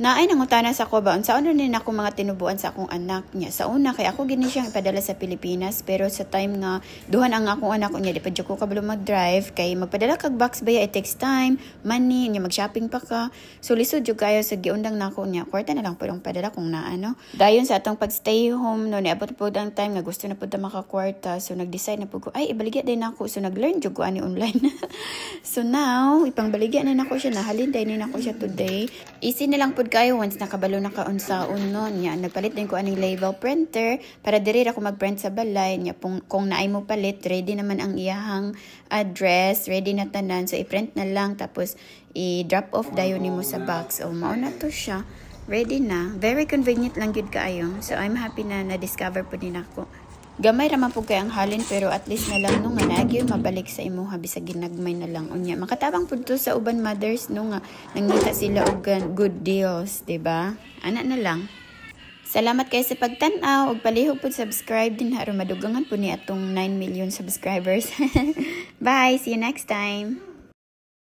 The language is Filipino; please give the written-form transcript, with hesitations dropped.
Naay nangutana sa ko ba unsaon rin ako mga tinubuan sa akong anak niya. Sa una kay ako gini siyang ipadala sa Pilipinas pero sa time nga duhan ang akong anak niya di pa jud ko kabalo mag-drive kay magpadala kag box baya it takes time, money, nya mag-shopping pa ka. So lisod jud kayo sa giundang nako niya. Kwarta na lang pud ang padala kung naa no. Dayon sa atong pag-stay home no niabot pud ang time nga gusto na pud ta makakwarta. So nag-decide na pud ko ay ibaligya din nako. So nag-learn jud ko ani online. So now ipangbaligya na nako siya, nahalin din nako siya today. Easy na lang pud kayo once nakabalo na kaunsaon no niya. Nagpalit din ko aning label printer para diri ra ko mag-print sa balay niya. Kung naay mo palit, ready naman ang iyahang address, ready na tanan. So i-print na lang tapos i-drop off dayon nimo sa box. O mao na to siya. Ready na. Very convenient lang gud kaayo. So I'm happy na na-discover po din ako. Gamay raman po kay ang halin pero at least na lang no nga nagyo mabalik sa imuha bisag ginagmay na lang unya. Makatabang pud to sa uban mothers no nga nangita sila og good deals, diba? Ana na lang. Salamat kayo sa pagtan-aw ug palihog pud subscribe din aron madugangan po ni atong 9 million subscribers. Bye, see you next time.